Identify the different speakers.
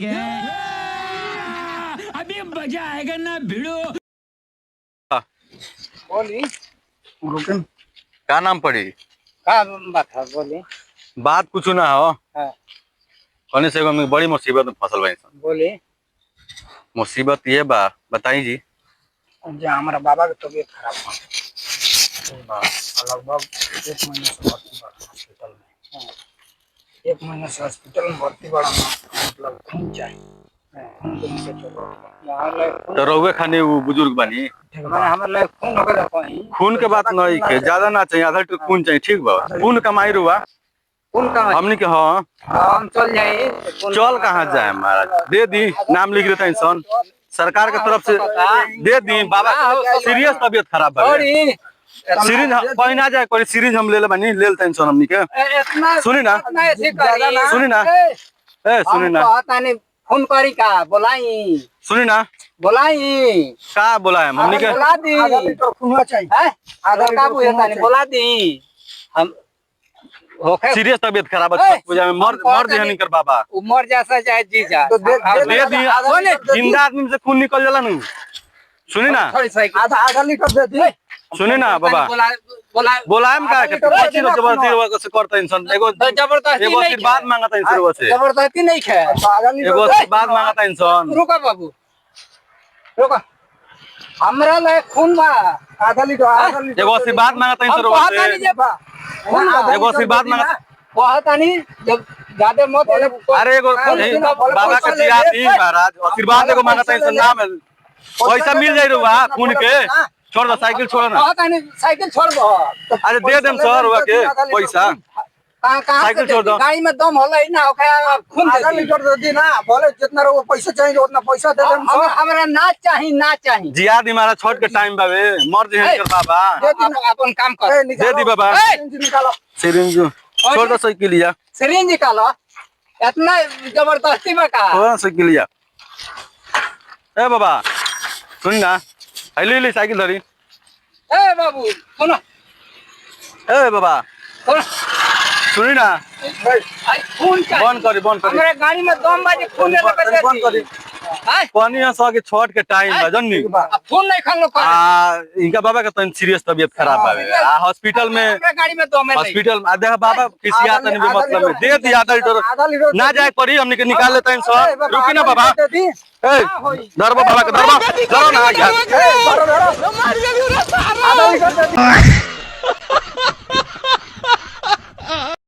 Speaker 1: क्या अभी मजा आएगा ना भिड़ो।
Speaker 2: बोली
Speaker 3: रुकन
Speaker 4: का नाम पड़ी
Speaker 2: का बात है बोली।
Speaker 4: बात कुछ ना हो
Speaker 2: हाँ।
Speaker 4: कहने से हम बड़ी मुसीबत में फसल बाई सन।
Speaker 2: बोली
Speaker 4: मुसीबत ये बा बताई जी।
Speaker 2: जो हमारा बाबा की तबीयत खराब हुआ लगभग 1 महीने से भर्ती बड़ा हॉस्पिटल में। 1 महीने से हॉस्पिटल में भर्ती बड़ा मतलब खून चाहिए। खून देने से
Speaker 4: तो रउए खाने वो बुजुर्ग बनी
Speaker 2: हमारे खून हो गया कहीं
Speaker 4: खून के बात नहीं के ज्यादा ना चाहिए आधा लीटर खून चाहिए ठीक बा खून कमाई रुआ
Speaker 2: खून कहाँ
Speaker 4: हमनी के हाँ
Speaker 2: हम चल जाए
Speaker 4: चल कहाँ जाए महाराज दे दी नाम लिख देता इंसान सरकार के तरफ से दे दी बाबा सीरियस तबीयत खराब है सीरीज कोई ना जाए कोई सीरीज हम ले ले बनी ले लेते इंसान हमनी के सुनी ना सुनी ना ए सुनी ना
Speaker 2: फोन करी का बोलाई
Speaker 4: सुनी ना
Speaker 2: बोलाई
Speaker 4: का बोला है हमनी के
Speaker 2: बोला दी
Speaker 3: आधा लीटर खून चाहिए।
Speaker 2: आधार का बुझता नहीं बोला दी हम होके
Speaker 4: सीरियस तबीयत खराब है पूजा में मर दे नहीं कर बाबा
Speaker 2: मर जैसा चाहे जी जा
Speaker 3: तो दे
Speaker 4: दे जिंदा आदमी से खून निकल जाला नु सुनी ना
Speaker 3: आधा लीटर दे दी।
Speaker 4: सुनी ना बाबा बोलाएम का के पच्ची जबरदस्ती से करता इंसान एगो
Speaker 2: जबरदस्ती
Speaker 4: एगो
Speaker 2: नहीं
Speaker 4: आशीर्वाद मांगता इंसान से
Speaker 2: जबरदस्ती नहीं है
Speaker 3: आधा लीटर
Speaker 4: एगो आशीर्वाद मांगता इंसान
Speaker 2: रुको बाबू रुको हमरा ले खून बा
Speaker 3: आधा लीटर
Speaker 4: एगो आशीर्वाद मांगता इंसान से एगो आशीर्वाद मांगता
Speaker 2: बहुत नहीं जब ज्यादा मत
Speaker 4: अरे एगो बाबा के जियाती महाराज आशीर्वाद एगो मांगता इंसान नाम पैसा मिल जाई रुआ खून के छोड़ दो साइकिल छोड़ ना
Speaker 2: बहुत नहीं साइकिल छोड़ दो
Speaker 4: अरे दे देम सर हुआ के पैसा
Speaker 2: कहां
Speaker 4: साइकिल छोड़ दो
Speaker 2: गाड़ी में दम होला ही ना ओकरा खून
Speaker 3: आधा लीटर दे दी ना बोले जितना रो पैसा चाहिए उतना पैसा दे देम सर।
Speaker 2: हमरा ना चाहिए
Speaker 4: जिया दी महाराज छोड़ के टाइम बाबे मर जे कर बाबा
Speaker 2: अपन काम कर
Speaker 4: दे दी बाबा
Speaker 3: निकालो
Speaker 4: सिरिंज छोड़ दो साइकिल लिया
Speaker 2: सिरिंज निकालो इतना जबरदस्ती में का
Speaker 4: छोड़ साइकिल लिया ए बाबा सुन ना हेली ले साइकिल धरी
Speaker 2: ए बाबू सुनो
Speaker 4: ए बाबा
Speaker 2: सुनो
Speaker 4: सुनी ना
Speaker 2: खून
Speaker 4: बंद करी
Speaker 2: हमारे गाड़ी में दम बाजी खून ले लेके
Speaker 3: बंद करी
Speaker 4: पानी सो के छोड़ के टाइम बा जन्नी
Speaker 2: खून नहीं खा लो
Speaker 4: इनका बाबा का तो सीरियस तबीयत खराब बावे हॉस्पिटल में
Speaker 2: गाड़ी में दम है
Speaker 4: हॉस्पिटल देखा बाबा किसी आता नहीं मतलब में दे दिया आधा लीटर ना जाए पड़ी हमने के निकाल लेते हैं सब रुकी ना बाबा ए धर बाबा के धरो ना
Speaker 3: आधा लीटर दे दी।